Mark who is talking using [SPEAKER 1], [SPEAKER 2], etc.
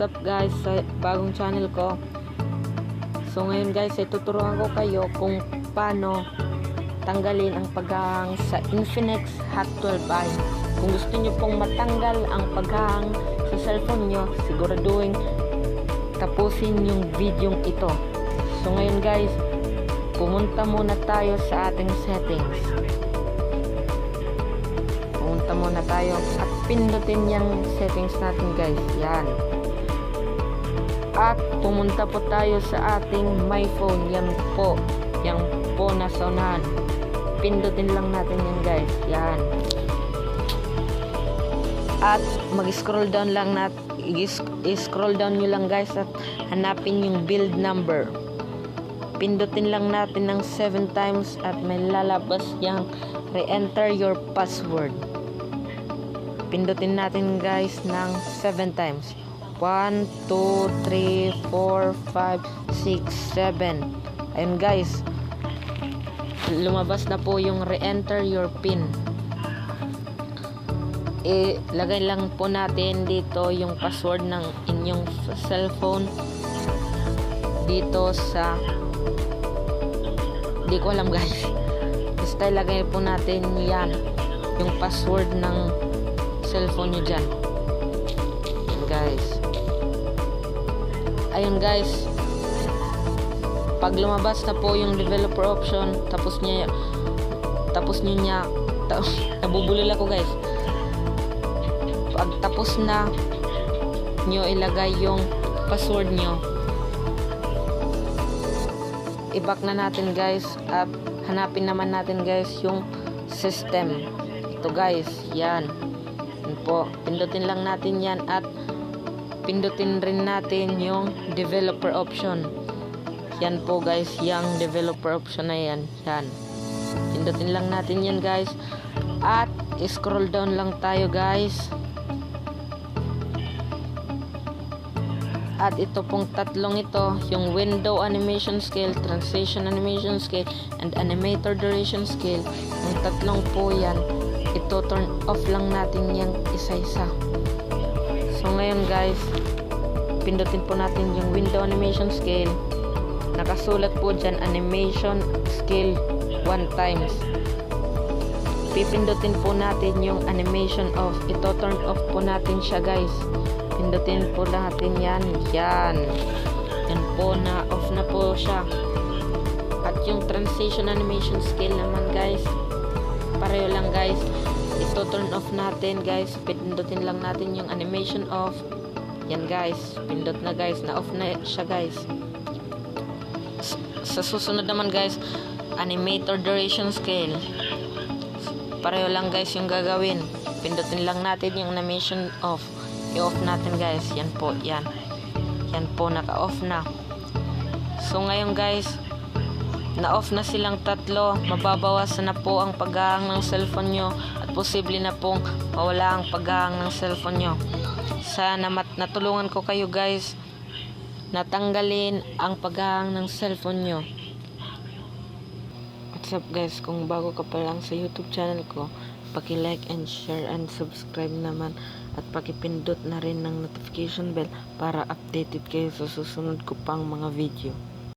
[SPEAKER 1] up guys sa bagong channel ko. So ngayon guys ay tuturuan ko kayo kung paano tanggalin ang paghahang sa Infinix Hot 12i. Kung gusto nyo pong matanggal ang paghahang sa cellphone nyo, siguraduhin tapusin yung video ito. So ngayon guys, pumunta muna tayo sa ating settings. Pumunta muna tayo at pindutin yung settings natin guys. Yan. At pumunta po tayo sa ating my phone. Yan po. Yan po nasa unahan. Pindutin lang natin yan guys. Yan. At mag-scroll down lang natin. I-scroll down nyo lang guys at hanapin yung build number. Pindutin lang natin ng 7 times at may lalabas yung re-enter your password. Pindutin natin guys ng 7 times. 1, 2, 3, 4, 5, 6, 7. Ayun guys. Lumabas na po yung re-enter your PIN. Ilagay lang po natin dito yung password ng inyong cellphone. Dito sa... Di ko alam guys. Basta ilagay po natin yan. Yung password ng cellphone nyo dyan. Guys. Ayun guys. Pag lumabas na po yung developer option, tapos niya nabubulol ako guys. Pag tapos na nyo ilagay yung password nyo, i-back na natin guys at hanapin naman natin guys yung system. Ito guys, yan. Yan po, pindutin lang natin yan at pindutin rin natin yung developer option. Yan po guys, yung developer option na yan. Yan. Pindutin lang natin yan guys at scroll down lang tayo guys. At ito pong tatlong ito, yung window animation scale, transition animation scale, and animator duration scale, yung tatlong po yan, ito turn off lang natin yung isa-isa. So ngayon guys, pindutin po natin yung window animation scale. Nakasulat po dyan animation scale 1 times. Pipindutin po natin yung animation off. Ito turn off po natin siya guys. Pindutin po natin yan. Yan. Yan po na off na po siya. At yung transition animation scale naman guys, pareho lang guys. Ito turn off natin guys. Pindutin lang natin yung animation off. Yan guys. Pindot na guys. Na off na siya guys. Sa susunod naman guys, animator duration scale. Pareho lang guys yung gagawin. Pindutin lang natin yung animation off. I-off natin guys. Yan po, yan. Yan po, naka-off na. So ngayon guys, na-off na silang tatlo. Mababawasan na po ang paghahang ng cellphone nyo at posible na pong mawala ang paghahang ng cellphone nyo. Sana natulungan ko kayo guys natanggalin ang paghahang ng cellphone nyo. What's up guys, kung bago ka pa lang sa YouTube channel ko, paki-like and share and subscribe naman at paki-pindot na rin ng notification bell para updated kayo sa susunod ko pang mga video.